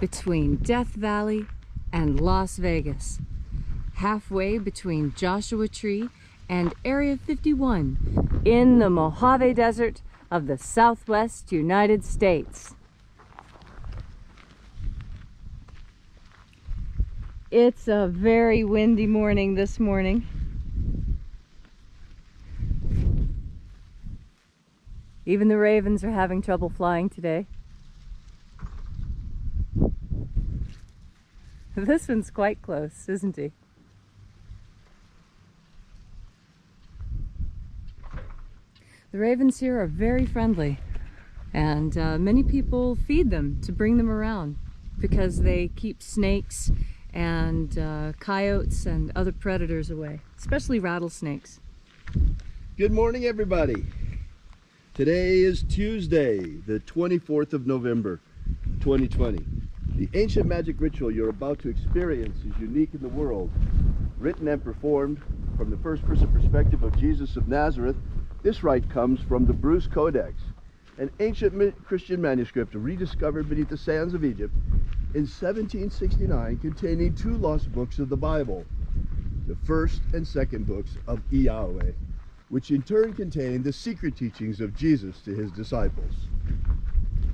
between Death Valley and Las Vegas, halfway between Joshua Tree and Area 51 in the Mojave Desert of the Southwest United States. It's a very windy morning this morning. Even the ravens are having trouble flying today. This one's quite close, isn't he? The ravens here are very friendly, and many people feed them to bring them around because they keep snakes and coyotes and other predators away, especially rattlesnakes. Good morning, everybody. Today is Tuesday, the 24th of November, 2020. The ancient magic ritual you're about to experience is unique in the world. Written and performed from the first-person perspective of Jesus of Nazareth, this rite comes from the Bruce Codex, an ancient Christian manuscript rediscovered beneath the sands of Egypt in 1769, containing two lost books of the Bible, the first and second books of Yahweh, which in turn contain the secret teachings of Jesus to his disciples.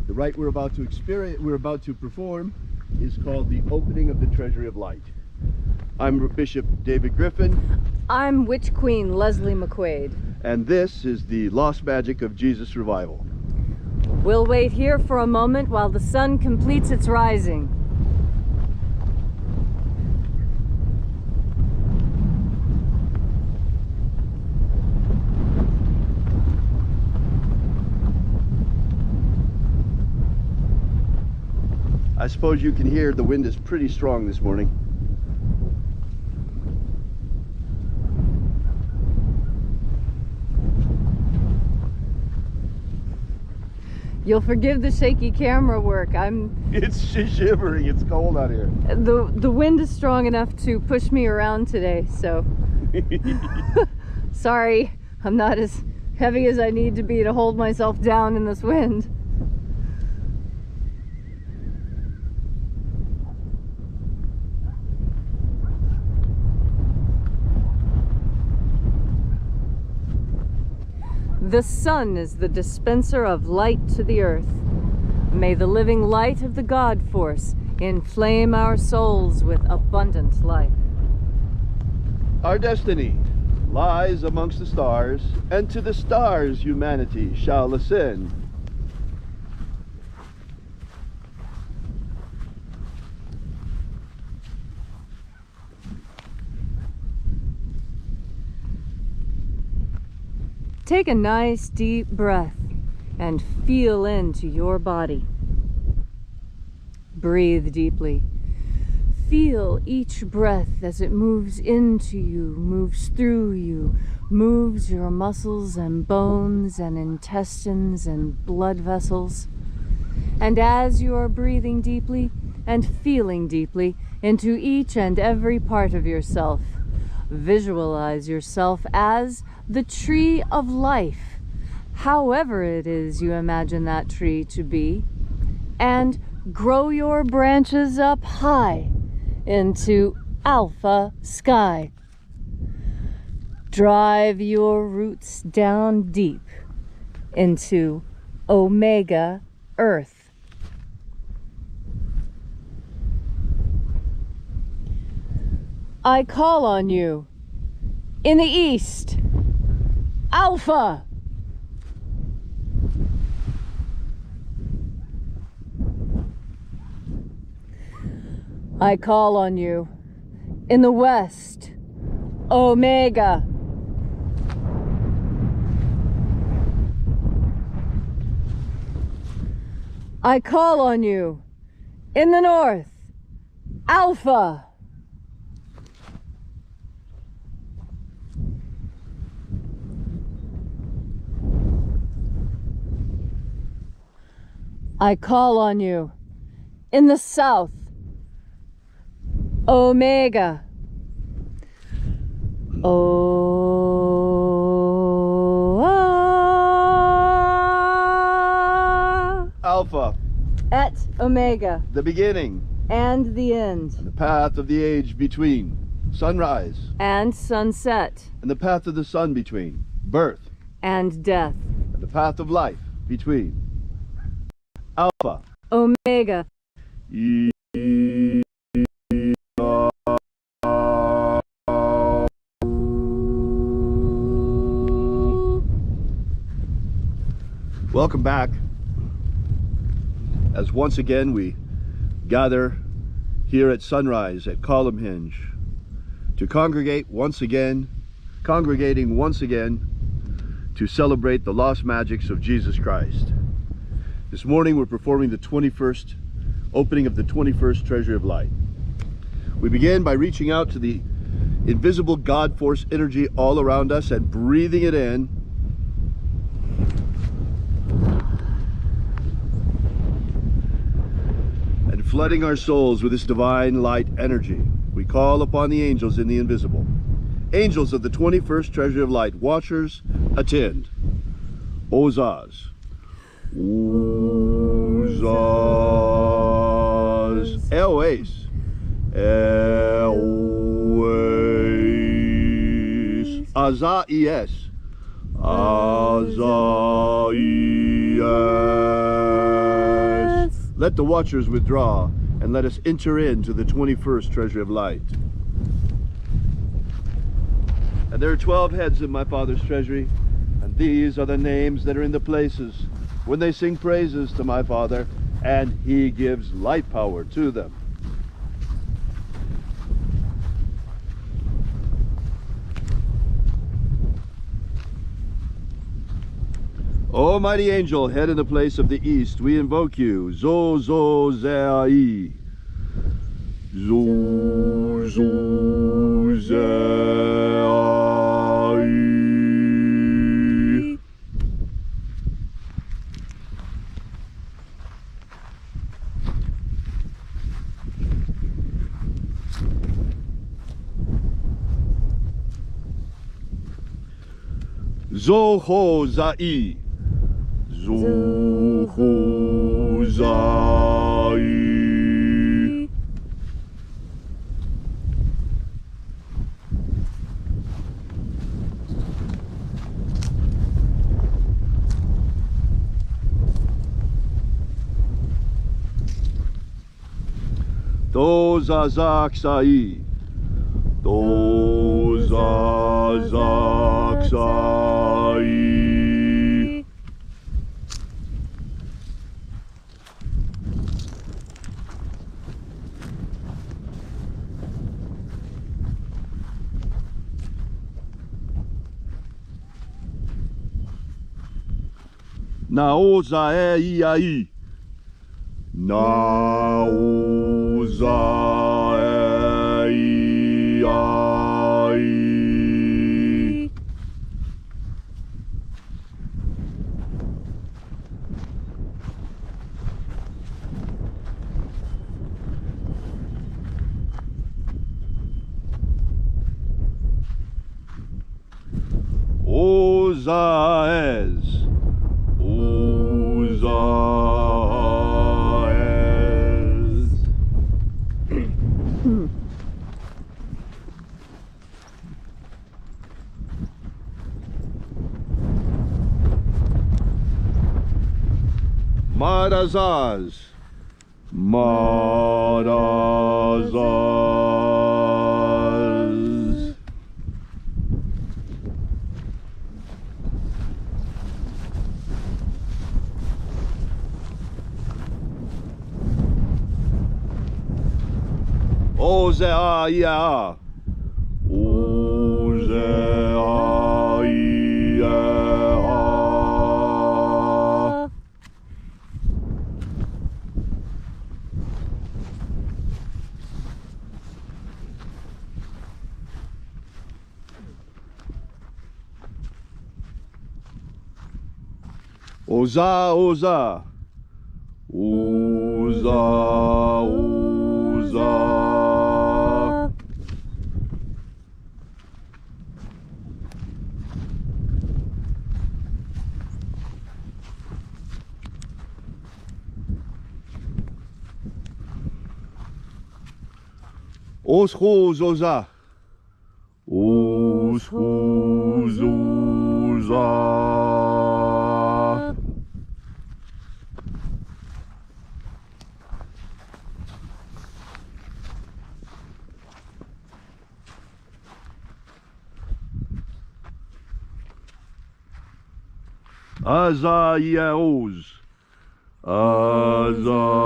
The rite we're about to perform is called the Opening of the Treasury of Light. I'm Bishop David Griffin. I'm Witch Queen Leslie McQuaid. And this is the Lost Magic of Jesus Revival. We'll wait here for a moment while the sun completes its rising. I suppose you can hear the wind is pretty strong this morning. You'll forgive the shaky camera work. It's shivering, it's cold out here. The wind is strong enough to push me around today, so sorry, I'm not as heavy as I need to be to hold myself down in this wind. The sun is the dispenser of light to the earth. May the living light of the God Force inflame our souls with abundant life. Our destiny lies amongst the stars, and to the stars humanity shall ascend. Take a nice deep breath and feel into your body. Breathe deeply. Feel each breath as it moves into you, moves through you, moves your muscles and bones and intestines and blood vessels. And as you are breathing deeply and feeling deeply into each and every part of yourself, visualize yourself as the tree of life, however it is you imagine that tree to be, and grow your branches up high into alpha sky. Drive your roots down deep into omega earth. I call on you in the east, Alpha. I call on you in the west, Omega. I call on you in the north, Alpha. I call on you in the south, Omega. Alpha. Et Omega, the beginning and the end, and the path of the age between, sunrise and sunset, and the path of the sun between, birth and death. and the path of life between, Alpha, Omega, Welcome back, as once again we gather here at sunrise at Column Hinge to congregating once again to celebrate the lost magics of Jesus Christ. This morning we're performing the 21st opening of the 21st Treasury of Light. We begin by reaching out to the invisible God force energy all around us and breathing it in, and flooding our souls with this divine light energy. We call upon the angels in the invisible. Angels of the 21st Treasury of Light, watchers, attend. Ozaz. Ozaz. Eoes. Eoes. Azaies. Azaies. Let the watchers withdraw and let us enter into the 21st Treasury of Light. And there are 12 heads in my Father's treasury, and these are the names that are in the places when they sing praises to my Father, and He gives light power to them. Almighty angel, head in the place of the east, we invoke you. Zo zo zai. Zo zo zai. Zo ho zai. Zuhuzai. Dozazaksai. Dozazaksai. Naozaei. Naozaei. Ozaez. Ozaez. Marazaz. Marazaz. Ozeaia. Ozeaia. Oza, oza. Oza, oza. Oschozoza. Oschozoza. Azayaos. Azayaos.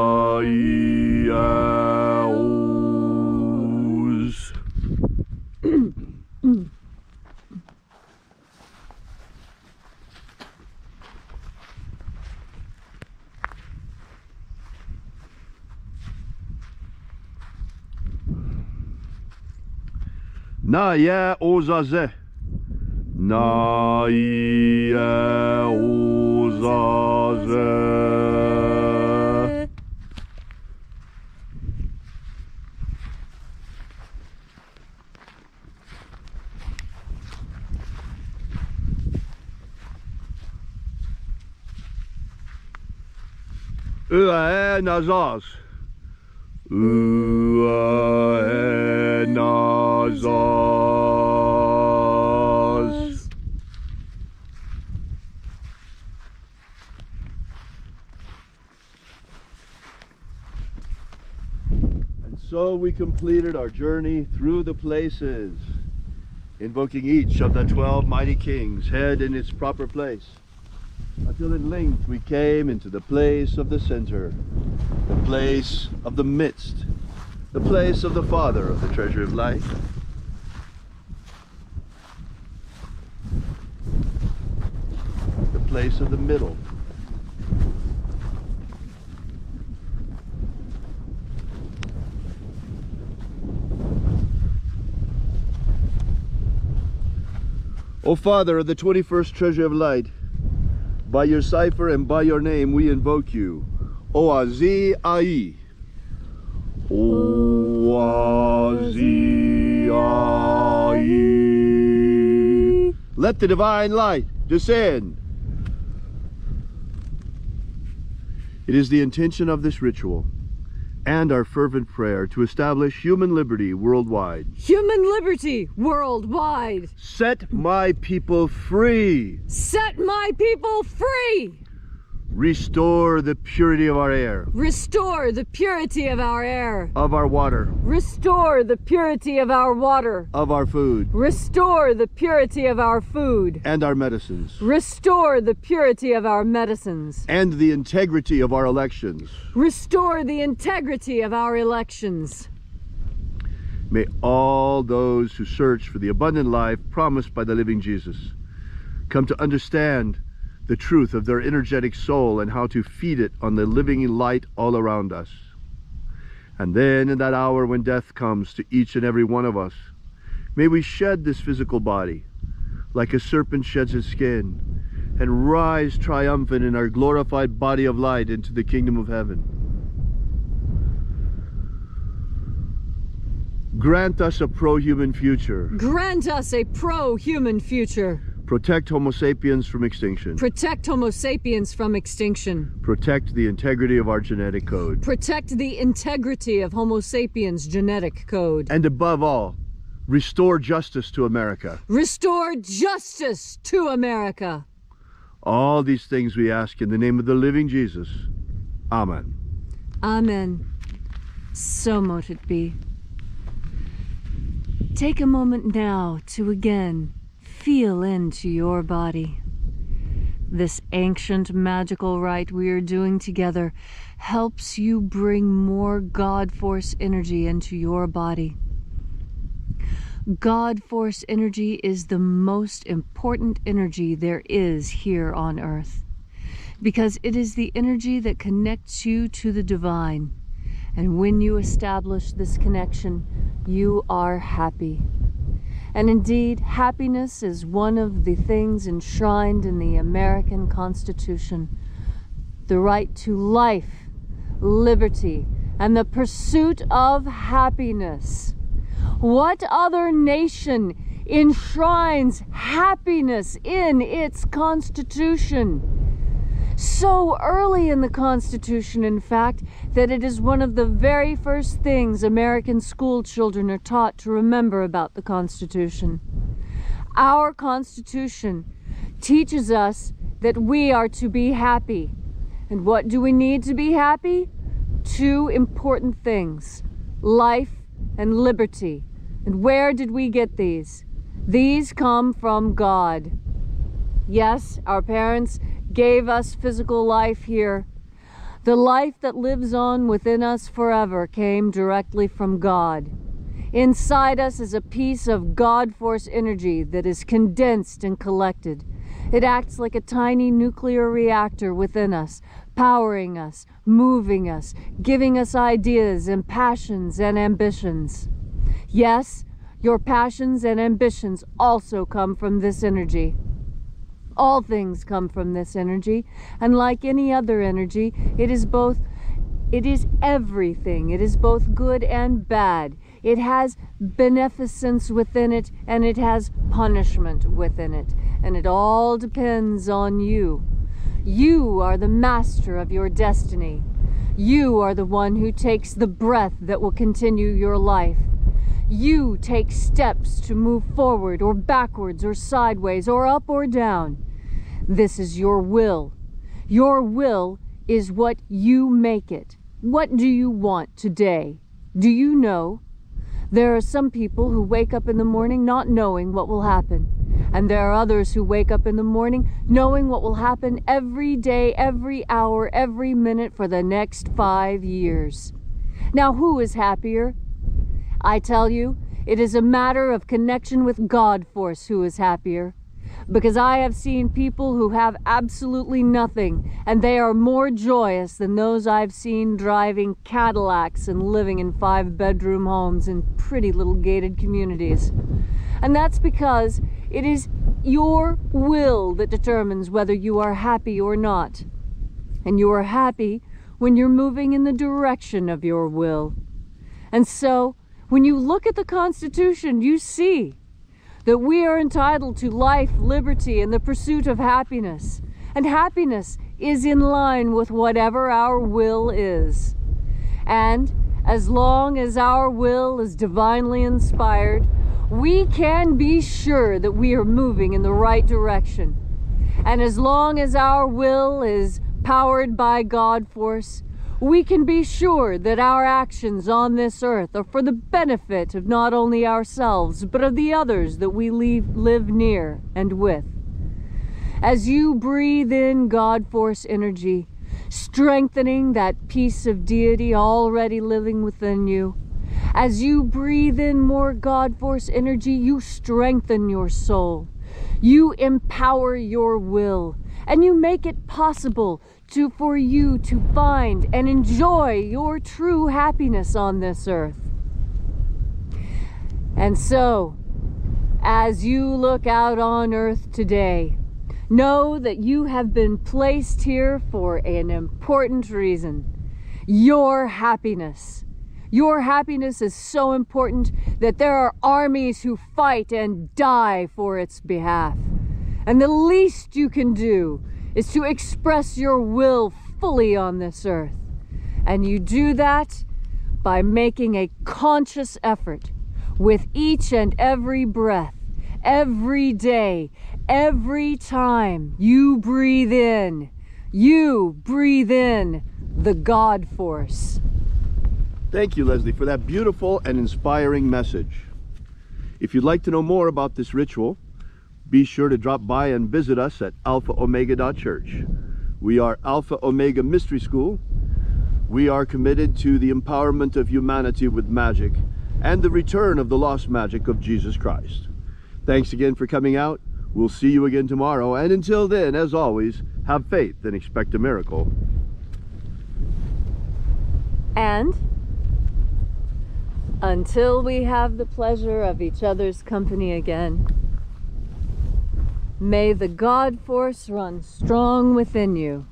Na ya ozaze. Na ya ozaze. Ua nazas. Ua nazas. And so we completed our journey through the places, invoking each of the 12 mighty kings, head in its proper place, until at length we came into the place of the center, the place of the midst, the place of the Father of the treasure of light. The place of the middle. O Father of the 21st treasure of light, by your cipher and by your name we invoke you. Oazi Ai. Oazi Ai. Let the divine light descend. It is the intention of this ritual and our fervent prayer to establish human liberty worldwide. Human liberty worldwide. Set my people free. Set my people free. Restore the purity of our air. Restore the purity of our air. Of our water. Restore the purity of our water. Of our food. Restore the purity of our food. And our medicines. Restore the purity of our medicines. And the integrity of our elections. Restore the integrity of our elections. May all those who search for the abundant life promised by the living Jesus come to understand the truth of their energetic soul and how to feed it on the living light all around us. And then in that hour when death comes to each and every one of us, may we shed this physical body like a serpent sheds its skin and rise triumphant in our glorified body of light into the kingdom of heaven. Grant us a pro-human future. Grant us a pro-human future. Protect Homo sapiens from extinction. Protect Homo sapiens from extinction. Protect the integrity of our genetic code. Protect the integrity of Homo sapiens' genetic code. And above all, restore justice to America. Restore justice to America. All these things we ask in the name of the living Jesus. Amen. Amen. So mote it be. Take a moment now to again feel into your body. This ancient magical rite we are doing together helps you bring more God Force energy into your body. God Force energy is the most important energy there is here on Earth, because it is the energy that connects you to the divine. And when you establish this connection, you are happy. And indeed, happiness is one of the things enshrined in the American Constitution. The right to life, liberty, and the pursuit of happiness. What other nation enshrines happiness in its Constitution? So early in the Constitution, in fact, that it is one of the very first things American school children are taught to remember about the Constitution. Our Constitution teaches us that we are to be happy. And what do we need to be happy? Two important things: life and liberty. And where did we get these? These come from God. Yes, our parents gave us physical life here. The life that lives on within us forever came directly from God. Inside us is a piece of God force energy that is condensed and collected. It acts like a tiny nuclear reactor within us, powering us, moving us, giving us ideas and passions and ambitions. Yes, your passions and ambitions also come from this energy. All things come from this energy, and like any other energy, it is everything. It is both good and bad. It has beneficence within it, and it has punishment within it. And it all depends on you. You are the master of your destiny. You are the one who takes the breath that will continue your life. You take steps to move forward or backwards or sideways or up or down. This is your will. Your will is what you make it. What do you want today? Do you know? There are some people who wake up in the morning not knowing what will happen. And there are others who wake up in the morning knowing what will happen every day, every hour, every minute for the next 5 years. Now, who is happier? I tell you, it is a matter of connection with God force who is happier. Because I have seen people who have absolutely nothing, and they are more joyous than those I've seen driving Cadillacs and living in 5-bedroom homes in pretty little gated communities. And that's because it is your will that determines whether you are happy or not. And you are happy when you're moving in the direction of your will. And so, when you look at the Constitution, you see that we are entitled to life, liberty, and the pursuit of happiness. And happiness is in line with whatever our will is. And as long as our will is divinely inspired, we can be sure that we are moving in the right direction. And as long as our will is powered by God force, we can be sure that our actions on this earth are for the benefit of not only ourselves, but of the others that we live near and with. As you breathe in God force energy, strengthening that piece of deity already living within you, as you breathe in more God force energy, you strengthen your soul. You empower your will, and you make it possible for you to find and enjoy your true happiness on this earth. And so, as you look out on earth today, know that you have been placed here for an important reason: your happiness. Your happiness is so important that there are armies who fight and die for its behalf. And the least you can do is to express your will fully on this earth. And you do that by making a conscious effort with each and every breath, every day, every time you breathe in. You breathe in the God force. Thank you, Leslie, for that beautiful and inspiring message. If you'd like to know more about this ritual, be sure to drop by and visit us at alphaomega.church. We are Alpha Omega Mystery School. We are committed to the empowerment of humanity with magic and the return of the lost magic of Jesus Christ. Thanks again for coming out. We'll see you again tomorrow. And until then, as always, have faith and expect a miracle. And until we have the pleasure of each other's company again, may the God force run strong within you.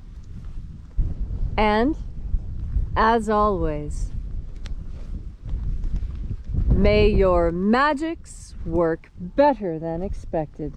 And, as always, may your magics work better than expected.